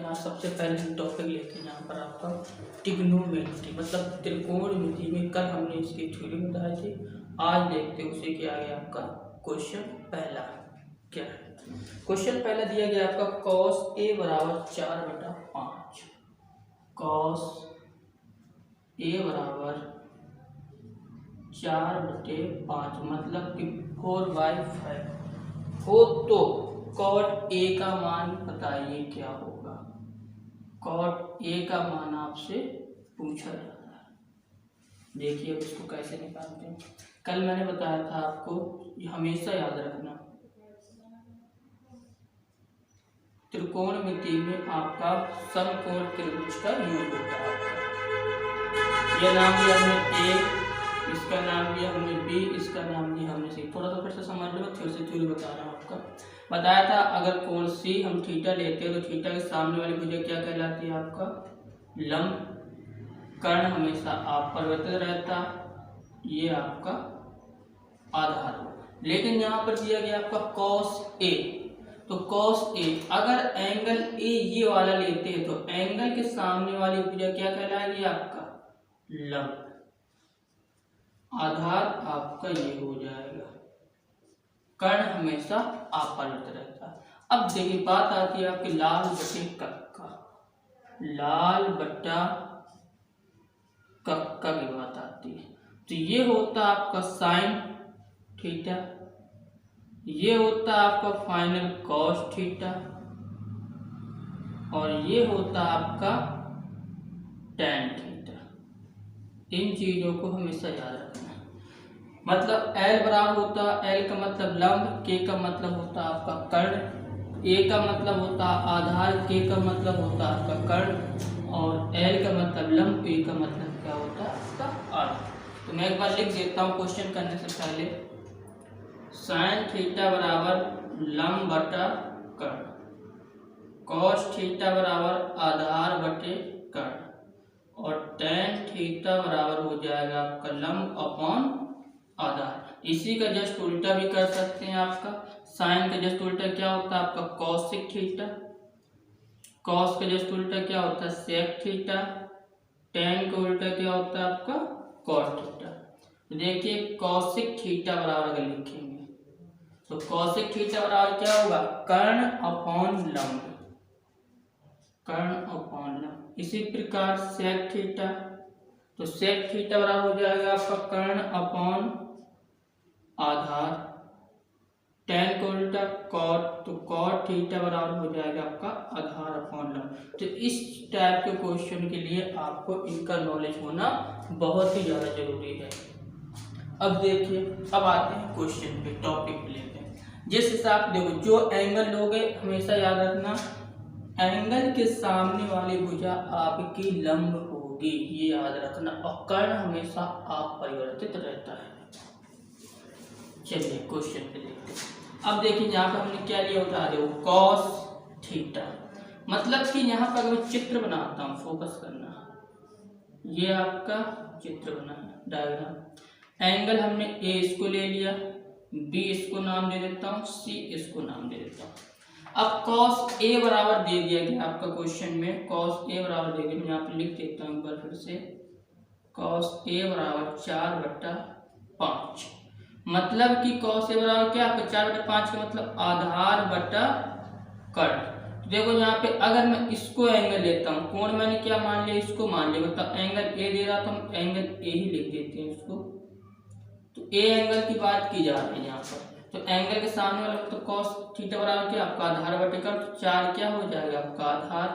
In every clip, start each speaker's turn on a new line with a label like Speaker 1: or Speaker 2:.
Speaker 1: यहाँ सबसे पहले हम टॉपिक लेते हैं यहाँ पर आपका ट्रिग्नोमेट्री मतलब त्रिकोणमिति में। कल हमने इसकी थ्योरी बताई थी, आज देखते हैं उसे क्या गया आपका क्वेश्चन पहला क्या है। क्वेश्चन पहला दिया गया आपका cos a बराबर 4/5, cos a बराबर 4/5 मतलब कि 4/5 हो तो cot a का मान बताइए क्या होगा। cot a का मान आपसे पूछा जाता है। देखिए अब इसको कैसे निकालते हैं। कल मैंने बताया था आपको, हमेशा याद रखना त्रिकोणमिति में आपका समकोण त्रिभुज का यूज होता है। यह नाम दिया हमने a, इसका नाम दिया हमने b, इसका नाम दिया हमने c। थोड़ा सा फिर से समझ लो, फिर से थ्योरी बता रहा हूँ आपका। बताया था अगर कोण c हम थीटा लेते हैं तो थीटा के सामने वाली भुजा क्या कहलाती है आपका लंब। कर्ण हमेशा अपरिवर्तित रहता, ये आपका आधार। लेकिन यहाँ पर दिया गया आपका cos a, तो cos a अगर एंगल a ये वाला लेते हैं तो एंगल के सामने वाली भुजा क्या कहलाएगी आपका लंब। आधार आपका ये हो जाएगा। कर्ण हमेशा अपरिवर्तित रहता है। अब देखिए बात आती है आपकी लाल बटे कक्का, लाल बट्टा कक्का की बात आती है। तो ये होता आपका साइन थीटा, ये होता आपका फाइनल कॉस थीटा, और ये होता आपका टैन थीटा। इन चीजों को हमेशा याद रखना है। मतलब L बराबर होता, L का मतलब लंब, K का मतलब होता आपका कर्ण, A का मतलब होता आधार, K का मतलब होता आपका कर्ण, और L का मतलब लंब, A का मतलब क्या होता है आपका आधार। तो मैं एक बार लिख देता हूँ क्वेश्चन करने से पहले। साइन थीटा बराबर लंब बटा कर्ण, कॉस थीटा बराबर आधार बटे कर्ण, और टेन थीटा बराबर हो जाएगा आपका लंब अपॉन आधार। इसी का जस्ट उल्टा भी कर सकते हैं आपका। साइन का जस्ट उल्टा क्या होता है आपका कॉसिक थीटा, कॉस का जस्ट उल्टा क्या होता है सेक थीटा, टेन का उल्टा क्या होता है आपका कॉट थीटा। देखिए कॉसिक थीटा बराबर अगर लिखेंगे तो कॉसिक थीटा बराबर क्या होगा कर्ण अपॉन लंब, कर्ण अपॉन लंब। इसी प्रकार सेक थीटा, तो सेक थीटा बराबर हो जाएगा आपका कर्ण अपॉन आधार, टेन को उल्टा कॉट, तो कॉट थीटा बराबर हो जाएगा आपका आधार अपॉन लंब। तो इस टाइप के क्वेश्चन के लिए आपको इनका नॉलेज होना बहुत ही ज़्यादा जरूरी है। अब देखिए, अब आते हैं क्वेश्चन पे, टॉपिक पे लेते हैं। जिस हिसाब देखो जो एंगल लोगे हमेशा याद रखना एंगल के सामने वाली भुजा आपकी लंब होगी, ये याद रखना, और कर्ण हमेशा अपरिवर्तित रहता है। चलिए क्वेश्चन पे देखते हैं। अब देखिए यहाँ पर हमने क्या लिया बता दो कॉस थीटा, मतलब कि यहाँ पर मैं चित्र बनाता हूँ, फोकस करना। ये आपका चित्र बना है डायग्राम। एंगल हमने ए इसको ले लिया, बी इसको नाम दे देता हूँ, सी इसको नाम दे देता हूँ। अब cos a बराबर दे दिया गया आपका क्वेश्चन में, cos a बराबर दे दिया, मैं यहाँ पे लिख देता हूँ एक बार फिर से। cos a बराबर 4/5, मतलब कि cos a बराबर क्या आपका 4/5 का मतलब आधार बटा कर्ण। देखो यहाँ पे अगर मैं इसको एंगल लेता हूँ, कोण मैंने क्या मान लिया इसको मान लिया, मतलब एंगल a दे रहा तो हम एंगल a ही लिख देते हैं इसको। तो a एंगल की बात की जा रही है यहाँ पर, तो एंगल के सामने वाला तो cos थीटा बराबर क्या आपका आधार बटे कर्ण, तो 4 क्या हो जाएगा आपका आधार,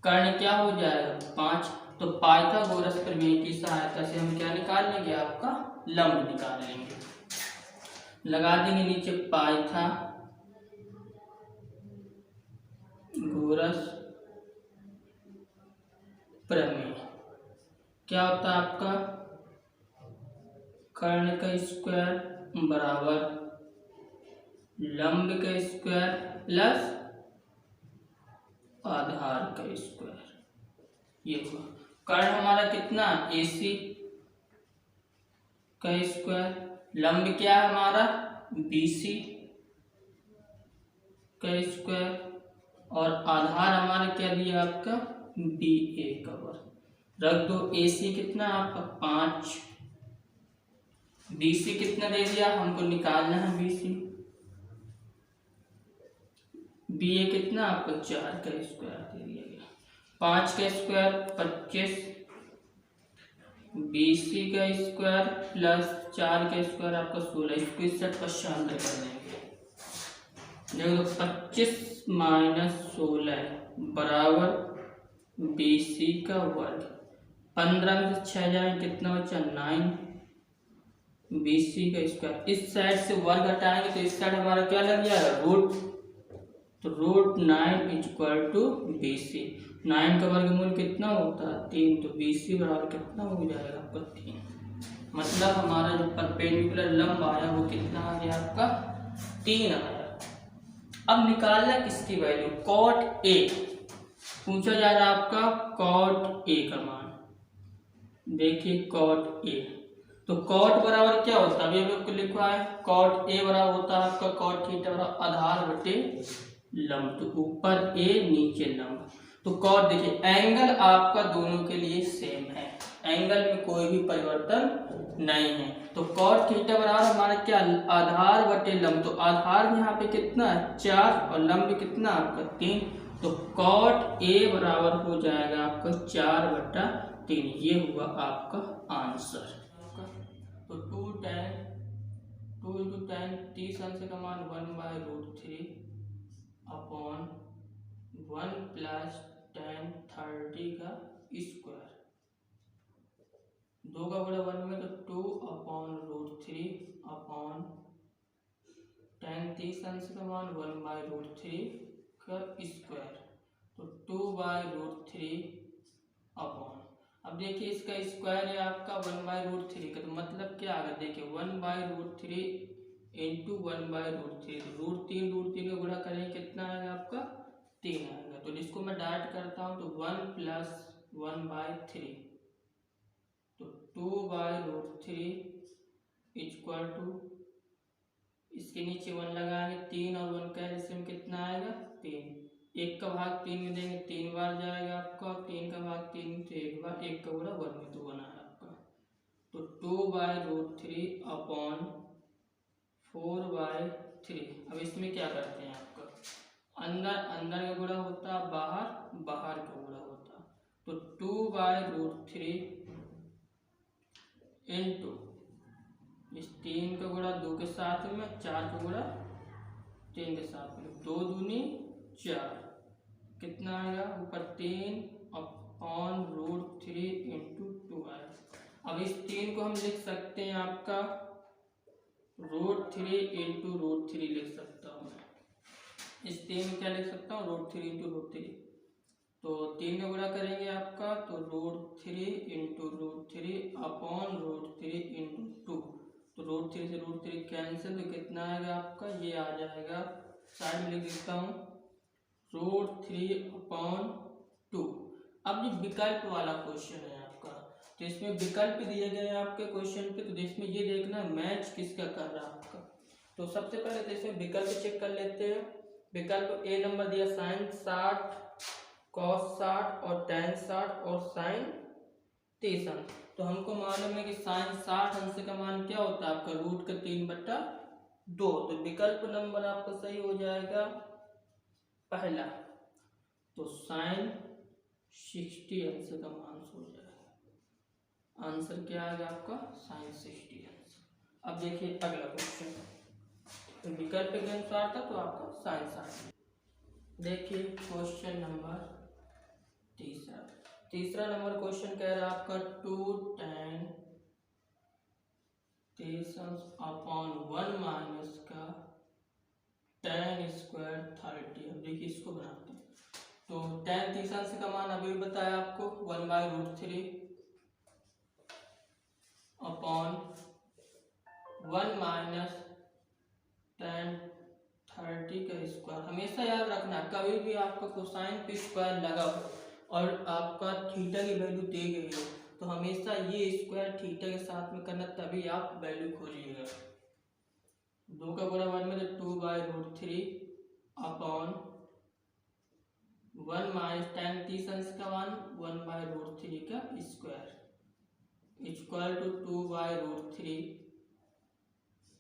Speaker 1: कर्ण क्या हो जाएगा 5। तो पाइथागोरस प्रमेय की सहायता से हम क्या निकाल लेंगे आपका लंब निकाल लेंगे। लगा देंगे नीचे पाइथागोरस प्रमेय, क्या होता है आपका कर्ण का स्क्वायर बराबर लंब का स्क्वायर प्लस आधार का स्क्वायर। ये हुआ कर्ण हमारा कितना AC का स्क्वायर, लंब क्या है हमारा BC का स्क्वायर, और आधार हमारा क्या दिया आपका बी ए का वर्ग, रख दो। ए सी कितना आपका 5, बी सी कितना दे दिया, हमको निकालना है बी सी। बी ए कितना आपका 4 का स्क्वायर दे दिया गया, 5 का स्क्वायर 25, बी सी का स्क्वायर प्लस 4 का स्क्वायर आपका 16, इसको इस सेट पर शांत कर देंगे। देखो 25 माइनस 16 बराबर बी सी का वर्ग, 15 में से 6 जाए कितना बचा 9, बी सी का स्क्वायर। इस साइड से वर्ग हटाएंगे तो इस साइड हमारा क्या लग जाएगा रूट, तो root 9 equal to B C. 9 का वर्गमूल कितना होता है 3, तो बी सी बराबर कितना हो जाएगा आपका 3। मतलब हमारा जो परपेंडिकुलर लंब आया वो कितना आ गया आपका 3 आया। अब निकालना किसकी वैल्यू, कॉट ए पूछा जा रहा है आपका, कॉट ए का मान। देखिए कॉट ए, तो कॉट बराबर क्या होता है, अभी आपको लिखा है कॉट ए बराबर होता है आपका कॉट थीटा बराबर आधार बटे लंब, तो ऊपर ए नीचे लंब। तो कॉट देखिए एंगल आपका दोनों के लिए सेम है, एंगल में कोई भी परिवर्तन नहीं है। तो कॉट थीटा बराबर हमारा क्या आधार बटे लंब, तो आधार यहाँ पे कितना है 4 और लंब कितना आपका 3, तो कॉट ए बराबर हो जाएगा आपका 4/3। ये हुआ आपका आंसर। तो 2 into tan 30 अंश का मान 1/√3 अपॉन 1 प्लस tan 30 का स्क्वायर, 2 का बड़ा 1 में तो 2/√3 अपॉन tan 30 अंश का मान 1/√3 का स्क्वायर, तो 2/√3 अपॉन, अब देखिए इसका स्क्वायर है आपका 1/√3 का, तो मतलब क्या आएगा देखिए 1/√3 इंटू 1/√3, तो √3 का गुणा करेंगे कितना आएगा आपका 3 आएगा। तो इसको मैं डायरेक्ट करता हूँ तो 1 प्लस 1/3, तो 2/√3 इक्वल टू, इसके नीचे 1 लगाएंगे, 3 और 1 का एलसीएम कितना आएगा 3, 1 का भाग 3 में देंगे 3 बार जाएगा आपका, 3 का भाग 3 तो 1 बार, 1 का गुणा 1 में तो 1 आया आपका, तो 2/√3 अपॉन 4/3। अब इसमें क्या करते हैं आपका अंदर अंदर का गुणा होता है, बाहर बाहर का गुणा होता, तो 2/√3 इंटू इस 3 का गुणा 2 के साथ में, 4 का गुणा 3 के साथ में, 2 दूनी 4, कितना आएगा ऊपर 3 अपॉन √3 इंटू 2 आएगा। अब इस 3 को हम लिख सकते हैं आपका √3 इंटू √3 लिख सकता हूँ मैं, इस 3 में क्या लिख सकता हूँ √3 इंटू √3, तो 3 में गुणा करेंगे आपका तो √3 इंटू √3 अपॉन √3 इंटू 2, तो √3 से √3 कैंसिल, तो कितना आएगा आपका ये आ जाएगा, साइड में लिख देता हूँ √3/2। अब ये विकल्प वाला क्वेश्चन है आपका, तो इसमें विकल्प दिए गए हैं आपके क्वेश्चन पे, तो इसमें ये देखना मैच किसका कर रहा है आपका। तो सबसे पहले तो इसमें विकल्प चेक कर लेते हैं। विकल्प ए नंबर दिया sin 60 cos 60 और tan 60 और sin 30 अंश, तो हमको मालूम है कि sin 60 अंश का मान क्या होता है आपका √3/2, तो विकल्प नंबर आपका सही हो जाएगा पहला, तो sin 60 अंश का मान हो जाएगा, आंसर क्या आएगा आपका sin 60 अंश। अब देखिए अगला क्वेश्चन, तो विकल्प के अनुसार था तो आपका sin 60। देखिए क्वेश्चन नंबर तीसरा नंबर क्वेश्चन कह रहा है आपका 2 tan 30 अपॉन 1 माइनस का tan स्क्वायर 30। अब देखिए इसको बनाते हैं, तो tan 30 का मान अभी बताया आपको 1/√3 अपॉन 1 माइनस tan 30 का स्क्वायर। हमेशा याद रखना कभी भी आपका कोसाइन पे स्क्वायर लगा हो और आपका थीटा की वैल्यू दी गई हो तो हमेशा ये स्क्वायर थीटा के साथ में करना, तभी आप वैल्यू खोजिएगा। 2 का गुणा 1 में तो 2/√3 अपॉन 1 माइनस tan 30 अंश का 1/√3 का स्क्वायर इक्वल टू 2/√3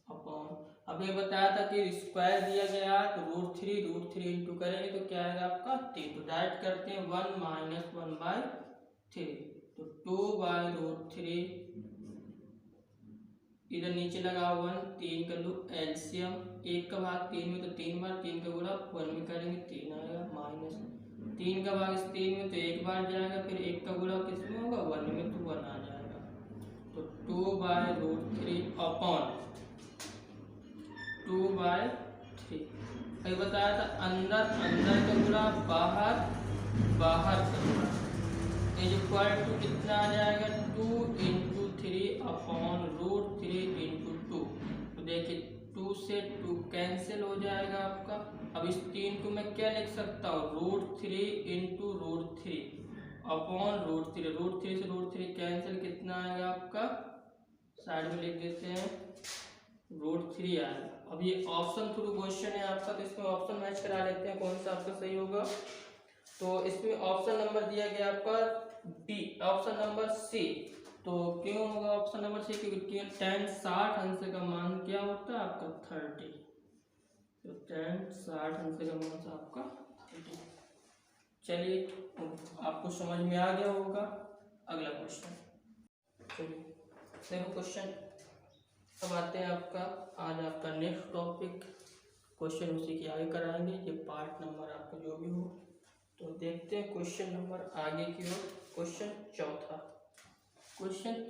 Speaker 1: अपॉन। अब ये बताया था कि स्क्वायर दिया गया तो √3 इंटू करेंगे तो क्या आएगा आपका 3। तो डायरेक्ट करते हैं 1 माइनस 1/3 तो 2/√3 इधर नीचे लगा 1 3 का लो एलसीएम 1 का भाग 3 में तो 3 बार 3 का गुणा 1 में करेंगे 3 आएगा माइनस 3 का भाग इस 3 में तो 1 बार जाएगा फिर 1 का गुणा किस में होगा 1 में तो 1 आ जाएगा। तो 2/√3 अपॉन 2/3 अभी बताया था अंदर अंदर का गुणा बाहर बाहर का गुणा इज इक्वल टू कितना आ जाएगा 2 इंटू 3 अपॉन √3 इंटू 2। तो देखिए 2 से 2 कैंसिल हो जाएगा आपका। अब इस 3 को मैं क्या लिख सकता हूँ √3 इंटू √3 अपॉन √3 √3 से √3 कैंसिल कितना आएगा आपका साइड में लिख देते हैं √3 आएगा। अब ये ऑप्शन थ्रू क्वेश्चन है आपका तो इसमें ऑप्शन मैच करा लेते हैं कौन सा आपका सही होगा। तो इसमें ऑप्शन नंबर दिया गया आपका डी ऑप्शन नंबर सी। तो क्यों होगा ऑप्शन नंबर सी क्योंकि tan 60 अंश का मान क्या होता है आपका 30। तो tan 60 अंश का मान था आपका 30। चलिए आपको समझ में आ गया होगा। अगला क्वेश्चन चलिए देखो क्वेश्चन। अब आते हैं आपका आज आपका नेक्स्ट टॉपिक क्वेश्चन उसी की आगे कराएंगे ये पार्ट नंबर आपका जो भी हो। तो देखते हैं क्वेश्चन नंबर आगे की ओर। क्वेश्चन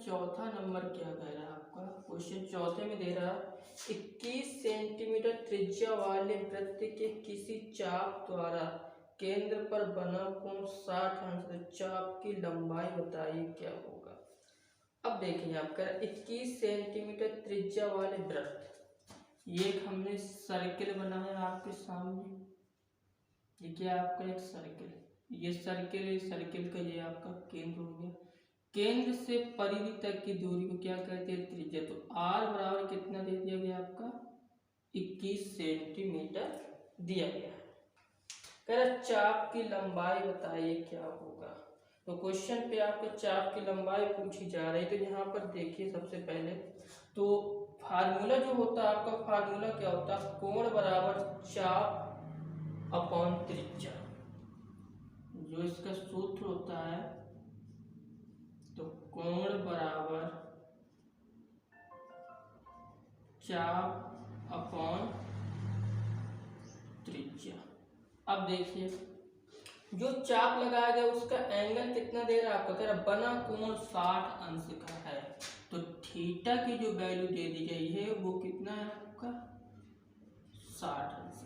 Speaker 1: चौथा नंबर क्या कह रहा है आपका। क्वेश्चन चौथे में दे रहा है 21 सेंटीमीटर त्रिज्या वाले वृत्त के किसी चाप द्वारा केंद्र पर बना कोण 60 अंश चाप की लंबाई बताइए क्या होगा। अब देखिए आपका 21 सेंटीमीटर त्रिज्या वाले वृत्त ये हमने सर्किल बनाया आपके सामने। ये क्या आपका एक सर्किल ये सर्किल का ये आपका केंद्र हो गया। केंद्र से परिधि तक की दूरी को क्या कहते हैं त्रिज्या। तो r बराबर कितना दे दिया गया आपका 21 सेंटीमीटर दिया गया है। कह रहा चाप की लंबाई बताइए क्या होगा। तो क्वेश्चन पे आपको चाप की लंबाई पूछी जा रही है। तो यहाँ पर देखिए सबसे पहले तो फार्मूला जो होता है आपका फार्मूला क्या होता है कोण बराबर चाप अपॉन त्रिज्या। जो इसका सूत्र होता है तो कोण बराबर चाप अपॉन त्रिज्या। अब देखिए जो चाप लगाया गया उसका एंगल कितना दे रहा है आपको कह रहा बना कोण 60 अंश का है। तो थीटा की जो वैल्यू दे दी गई है वो कितना है आपका 60 अंश।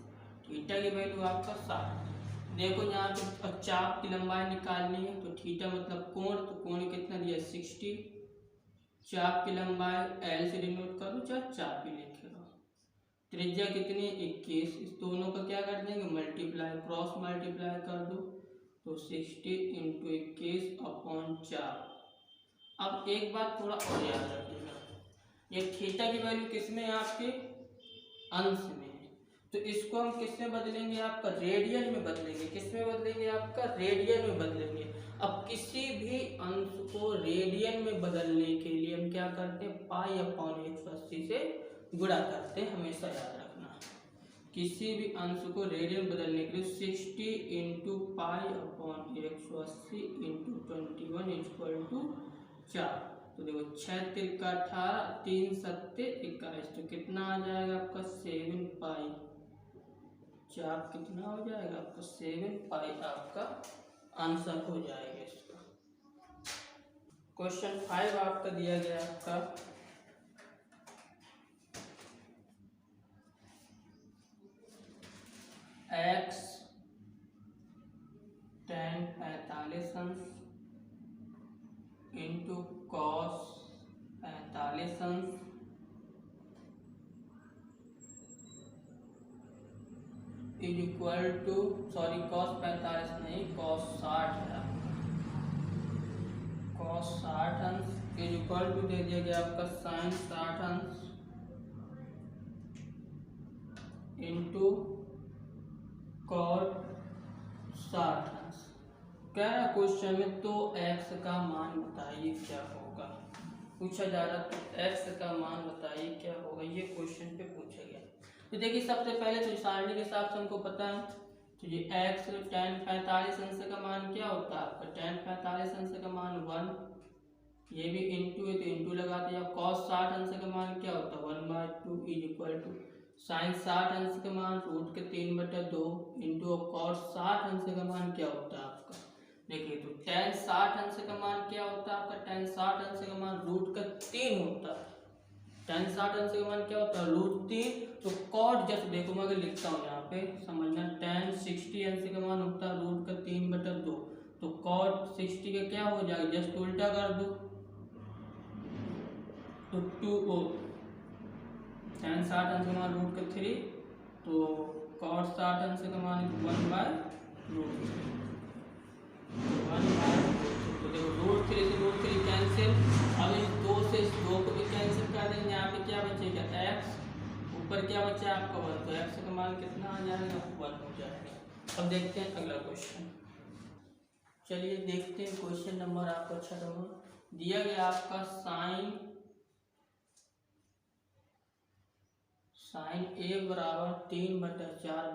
Speaker 1: थीटा की वैल्यू आपका 60। देखो यहाँ पे चाप की लंबाई निकालनी है तो थीटा मतलब कोण तो कोण कितना दिया 60। चाप की लंबाई एल से डिनोट करो चाहे चाप ही लिखे लो। त्रिज्या कितनी 21। इस दोनों का क्या कर देंगे मल्टीप्लाई क्रॉस मल्टीप्लाई कर दो तो 60 इंटू 21 अपॉन 4। अब एक बात थोड़ा और याद रखिएगा ये थीटा की वैल्यू किस में है आपके अंश में है। तो इसको हम किस में बदलेंगे आपका रेडियन में बदलेंगे। किस में बदलेंगे आपका रेडियन में बदलेंगे। अब किसी भी अंश को रेडियन में बदलने के लिए हम क्या करते हैं पाई अपॉन 180 से गुणा करते हैं। हमेशा याद रखना किसी भी अंश को रेडियन बदलने के लिए 60 into pi upon 180 into 21 equal to 4। तो देखो 6 3 का 18 3 7 21 तो कितना आ जाएगा आपका 7 पाई। चाप कितना हो जाएगा आपका 7 पाई आपका आंसर हो जाएगा इसका। क्वेश्चन 5 आपका दिया गया आपका x tan 45 अंश इंटू कॉस 45 अंश इज इक्वल टू कॉस 45 नहीं कॉस 60 है आपका कॉस 60 अंश इज इक्वल टू दे दिया गया आपका साइन 60 अंश इंटू कॉट 60 अंश। कह रहा क्वेश्चन में तो x का मान बताइए क्या होगा, पूछा जा रहा तो x का मान बताइए क्या होगा, ये क्वेश्चन पे पूछा गया। तो देखिए सबसे पहले तो सारणी के हिसाब से हमको पता है, तो ये x tan 45 अंश का मान क्या होता है आपका, tan 45 अंश का मान 1, ये भी इंटू है तो इंटू लगाते हैं। cos 60 अंश का मान क्या होता है 1/2 इज इक्वल टू sin 60 अंश का मान रूट के 3/2 इंटू cos 60 अंश का मान क्या होता है आपका, देखिए तो tan 60 अंश का मान क्या होता है आपका, tan 60 अंश का मान रूट का 3 होता है। tan 60 अंश का मान क्या होता है √3। तो cot जस्ट देखो मैं अगर लिखता हूँ यहाँ पे समझना, tan 60 अंश का मान होता है रूट का 3/2, तो cot 60 का क्या हो जाएगा, जस्ट उल्टा कर दो तो 2 tan 60 अंश का मान रूट का 3, तो cot 60 अंश का मान 1/√3। तो देखो √3 से √3 कैंसिल, अब इस 2 से इस 2 को भी कैंसिल कर देंगे, यहाँ पे क्या बचेगा x, ऊपर क्या बचा आपका 1, तो x का मान कितना आ जाएगा 1 हो जाएगा। अब देखते हैं अगला क्वेश्चन, चलिए देखते हैं क्वेश्चन नंबर आपका 6 दिया गया आपका sin a बराबर 3/4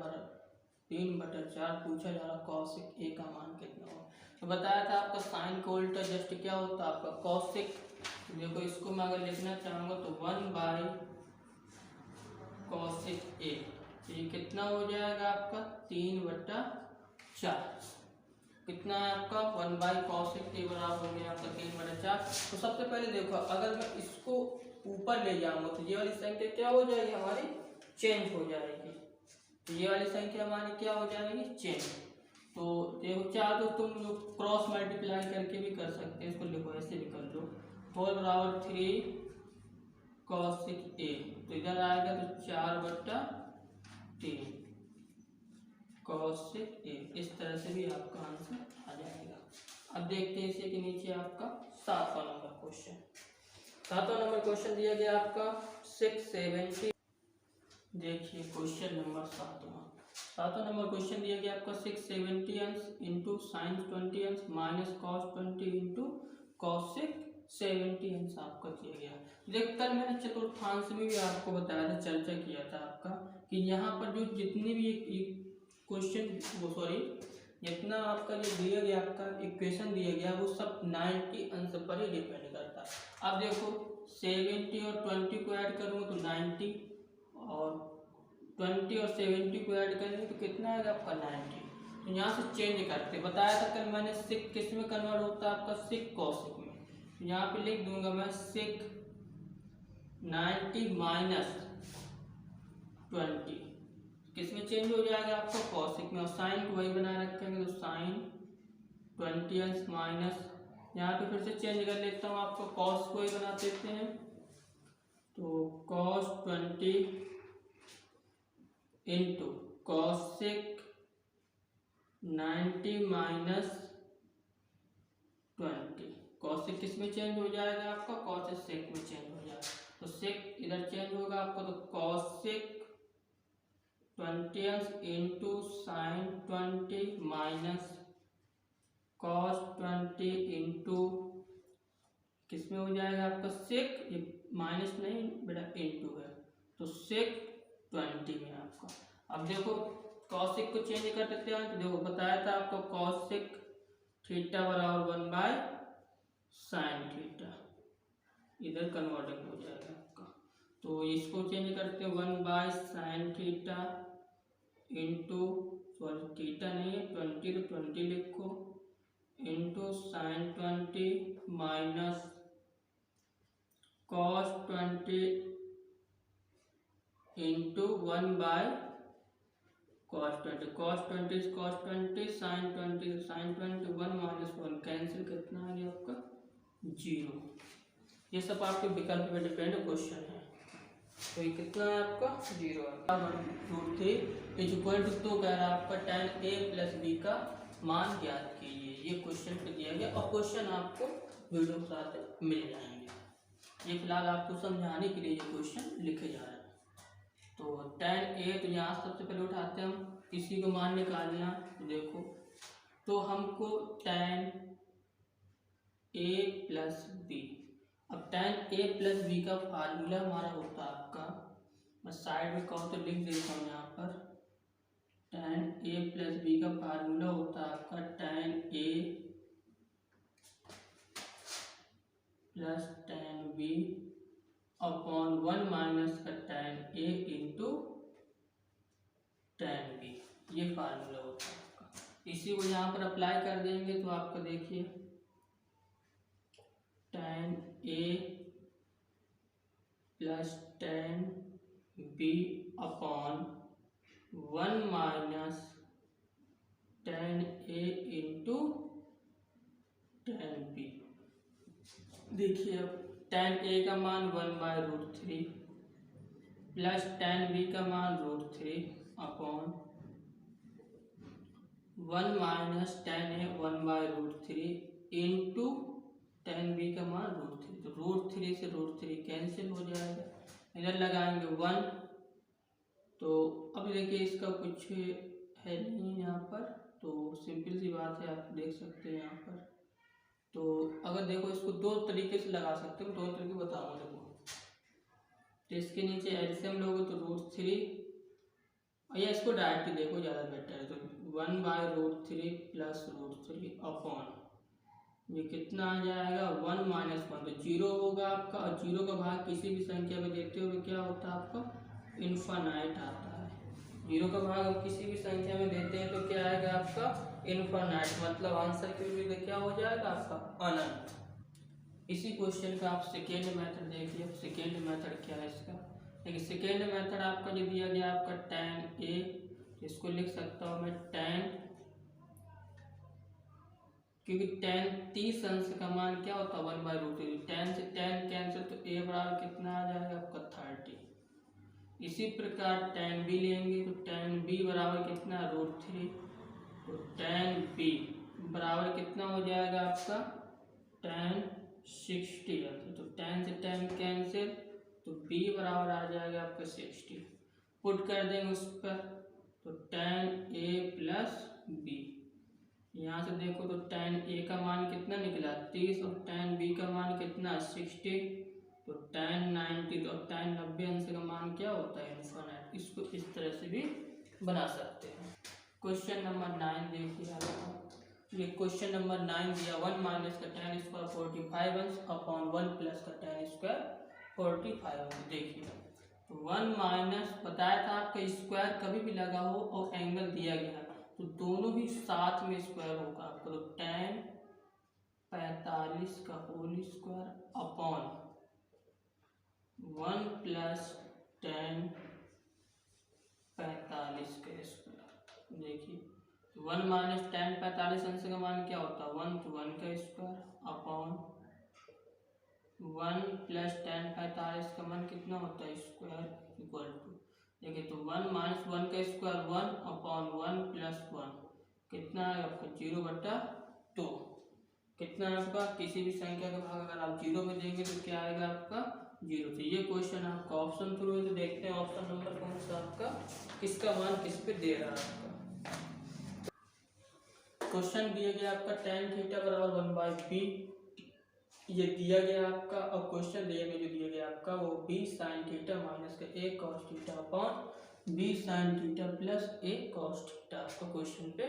Speaker 1: पूछा जा रहा कॉसिक a का मान कितना हो। तो बताया था आपका साइन को उल्टा जस्ट क्या होता है आपका कॉसिक, देखो इसको मैं अगर लिखना चाहूँगा तो 1/cosec a, तो ये कितना हो जाएगा आपका 3/4, कितना है आपका 1/cosec a बराबर हो गया आपका 3/4। तो सबसे पहले देखो अगर मैं इसको ऊपर ले जाऊंगा तो ये वाली संख्या क्या हो जाएगी हमारी चेंज हो जाएगी, तो ये वाली संख्या हमारी क्या हो जाएगी चेंज। तो देखो चार तो तुम लोग क्रॉस मल्टीप्लाई करके भी कर सकते हैं, इसको लिखो ऐसे भी कर लो, होल बराबर 3cosec a, तो इधर आएगा तो 4/3 cosec a, इस तरह से भी आपका आंसर आ जाएगा। अब देखते हैं इसी के नीचे आपका 7वां नंबर क्वेश्चन। 7वां नंबर क्वेश्चन दिया गया आपका 670, देखिए क्वेश्चन नंबर 7वां नंबर क्वेश्चन दिया गया आपका 670 अंश इंटू साइन 20 अंश माइनस कॉस 20 इंटू कॉसेक 70 अंश आपका दिया गया। देख कल मैंने चतुर्थांश में भी आपको बताया था, चर्चा किया था आपका कि यहाँ पर जो जितनी भी क्वेश्चन जितना आपका जो दिया गया आपका इक्वेशन दिया गया वो सब 90 अंश पर ही डिपेंड करता है। अब देखो 70 और 20 को ऐड करूँगा तो 90, और 20 और 70 को ऐड करेंगे तो कितना आएगा आपका 90। तो यहाँ से चेंज करते, बताया था कल मैंने सिक किस में कन्वर्ट होता है आपका सिक कॉसिक में, तो यहाँ पे लिख दूंगा मैं सिक 90 माइनस 20 किस में चेंज हो जाएगा आपका कॉसिक में, और साइन को वही बनाए रखेंगे तो साइन 20 अंश माइनस, यहाँ पे फिर से चेंज कर लेता हूँ आपको कॉस को ही बना देते हैं, तो cos 20 into cosec 90 minus 20, cosec किस में चेंज हो जाएगा आपका कॉसेक सेक में चेंज हो जाएगा, तो सेक इधर चेंज होगा आपको, तो cosec 20 into sine 20 minus cos 20 into किस में हो जाएगा आपका सेक, ये माइनस नहीं बेटा इंटू है, तो सेक 20 में आपका। अब देखो कॉसिक को चेंज कर देते हैं, तो देखो बताया था आपको कॉसिक थीटा बराबर 1/sin थीटा, इधर कन्वर्टिंग हो जाएगा आपका, तो इसको चेंज करते हैं 1/sin थीटा इंटू थीटा नहीं है 20 तो 20 लिखो into sine 20 minus cos 20 into 1/cos 20, cos 20 sin 20 sin 20 1 minus 1 cancel, कितना आ गया आपका 0। ये सब आपके विकल्प पे डिपेंड क्वेश्चन है, तो ये कितना है आपका 0 है। √3 इज इक्वल टू, तो कह रहा है आपका tan a प्लस b का मान ज्ञात कीजिए, ये क्वेश्चन पे दिया गया और क्वेश्चन आपको वीडियो के साथ मिल जाएंगे। ये फिलहाल आपको समझाने के लिए ये क्वेश्चन लिखे जा रहे हैं। तो tan a, तो यहाँ सबसे पहले उठाते हैं हम, किसी को मान निकालना, तो देखो तो हमको tan a प्लस बी, अब tan a प्लस बी का फार्मूला हमारा होता है आपका, मैं साइड में कहूँ तो लिख देता हूँ यहाँ पर, tan a प्लस बी का फार्मूला होता है आपका tan a plus tan b upon 1 minus का tan a into tan b, ये फार्मूला होता है आपका। इसी को यहाँ पर अप्लाई कर देंगे तो आपका देखिए tan a plus tan b upon 1 minus tan a into tan b। देखिए अब tan a का मान 1/√3 प्लस tan b का मान √3 upon 1 minus tan a 1/√3 into tan b का मान √3, तो √3 से √3 कैंसिल हो जाएगा, इधर लगाएंगे 1। तो अब देखिए इसका कुछ है नहीं यहाँ पर, तो सिंपल सी बात है, आप देख सकते हैं यहाँ पर। तो अगर देखो इसको दो तरीके से लगा सकते हो, दो तरीके बताऊँगा देखो। तो इसके नीचे एलसीएम लोगे तो √3, या इसको डायरेक्ट देखो ज़्यादा बेटर है, तो 1/√3 प्लस √3 अपॉन ये कितना आ जाएगा 1 माइनस 1, तो 0 होगा आपका, और 0 का भाग किसी भी संख्या में देते हुए क्या होता है आपका इनफाइनाइट आता है। 0 का भाग हम किसी भी संख्या में देते हैं तो क्या आएगा आपका इनफाइनाइट, मतलब आंसर के लिए क्या हो जाएगा आपका अनंत। इसी क्वेश्चन का आप सेकेंड मेथड देखिए। अब सेकेंड मेथड क्या है इसका, देखिए सेकेंड मेथड आपका जो दिया गया आपका tan a, इसको लिख सकता हूँ मैं tan, क्योंकि tan 30 अंश का मान क्या होता है 1/√3, tan से tan कैंसिल, तो a बराबर कितना आ जाएगा आपका 30। इसी प्रकार tan b लेंगे तो tan b बराबर कितना √3, तो tan b बराबर कितना हो जाएगा आपका tan 60, तो tan से tan कैंसिल, तो b बराबर आ जाएगा आपका 60। पुट कर देंगे उस पर, तो tan a प्लस b, यहाँ से देखो तो tan a का मान कितना निकला 30 और tan b का मान कितना 60, तो tan 90, तो tan 90 अंश का मान क्या होता है इनफाइनाइट। इसको इस तरह से भी बना सकते हैं। क्वेश्चन नंबर 9 देखिए आपको, ये क्वेश्चन नंबर 9 दिया 1 माइनस का tan स्क्वायर 45 अंश अपॉन 1 प्लस का tan स्क्वायर 45 अंश। देखिए तो 1 माइनस बताया था आपका स्क्वायर कभी भी लगा हो और एंगल दिया गया तो दोनों ही साथ में स्क्वायर होगा आपका, तो tan 45 का whole square upon 1 plus tan 45 का स्क्वायर। देखिए 1 माइनस tan 45 अंश का मान क्या होता है 1, तो 1 का स्क्वायर अपॉन 1 प्लस tan 45 का मान कितना होता है स्क्वायर इक्वल टू, देखिए तो 1 माइनस 1 का स्क्वायर 1 अपॉन 1 प्लस 1 कितना है आपका 0/2। कितना आपका किसी भी संख्या का भाग अगर आप 0 में देंगे तो क्या आएगा आपका 0। तो ये क्वेश्चन आपका ऑप्शन थ्रू है, तो देखते हैं ऑप्शन नंबर कौन सा आपका किसका मान किस पे दे रहा है आपका। क्वेश्चन दिया गया आपका tan थीटा बराबर 1/b, ये दिया गया आपका, और क्वेश्चन दिए में जो दिया गया आपका वो b sin थीटा माइनस का a cos theta upon b sin theta plus a cos theta आपका क्वेश्चन पे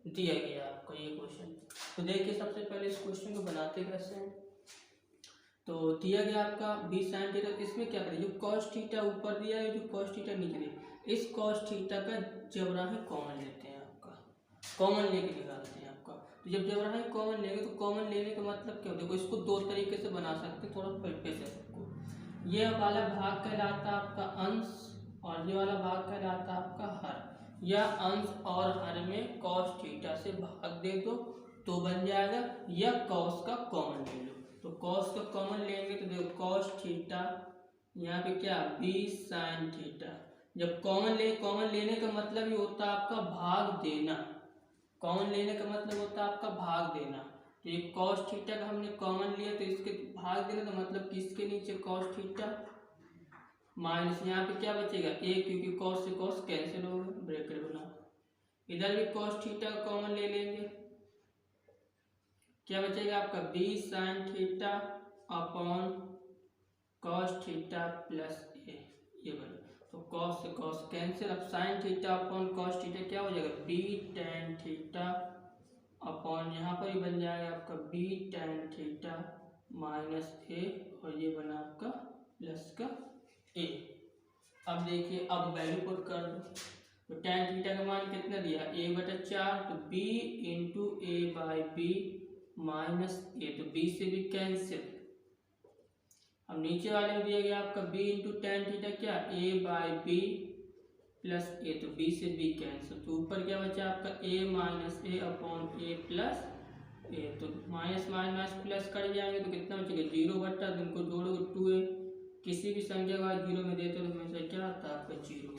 Speaker 1: दिया गया आपका ये क्वेश्चन। तो देखिए सबसे पहले इस क्वेश्चन को बनाते कैसे हैं। तो दिया गया आपका b sin थीटा, इसमें क्या करें जो cos थीटा ऊपर दिया है जो cos थीटा नीचे दिया, इस cos थीटा का जबराही कॉमन लेते हैं आपका, कॉमन लेके निकालते हैं आपका। तो जब जबराही कॉमन लेंगे तो कॉमन लेने का मतलब क्या, देखो इसको दो तरीके से बना सकते हैं, थोड़ा पलटे से सबको। ये वाला भाग कहलाता है आपका अंश और ये वाला भाग कहलाता है आपका हर। या अंश और हर में cos थीटा से भाग दे दो तो बन जाएगा, या cos का कॉमन ले लो। तो cos का कॉमन लेंगे तो देखो cos थीटा यहाँ पे क्या b sin थीटा, जब कॉमन लेने का मतलब ये होता है आपका भाग देना, कॉमन लेने का मतलब होता है आपका भाग देना। तो ये cos थीटा का हमने कॉमन लिया तो इसके भाग देना, तो मतलब किसके नीचे cos थीटा माइनस यहाँ पे क्या बचेगा a, क्योंकि cos से cos कैंसिल होगा, ब्रैकेट बना। इधर भी cos थीटा का कॉमन ले लेंगे क्या बचेगा आपका B sine theta upon cos theta plus A, ये बना। तो कॉस से कॉस कैंसिल, अब sine theta upon cos theta क्या हो जाएगा बी टेन थीटा अपॉन यहाँ पर ही बन जाएगा आपका बी टेन थीटा माइनस ए, और ये बना आपका प्लस का ए। अब देखिए अब वैल्यू पुट कर दो, तो टेन थीटा का मान कितना दिया a बटा 4, तो b into A by B minus A, तो b से भी कैंसिल। अब नीचे वाले में दिया गया आपका b इंटू टेन थीटा क्या a by B plus A, तो b से b कैंसिल, तो ऊपर क्या बचा आपका a minus A upon A plus A, तो माइनस माइनस प्लस कर जाएंगे तो कितना बचेगा 0 बटा, इनको जोड़ोगे 2a, किसी भी संख्या को 0 में देते हो तो हमेशा क्या आता है आपका 0।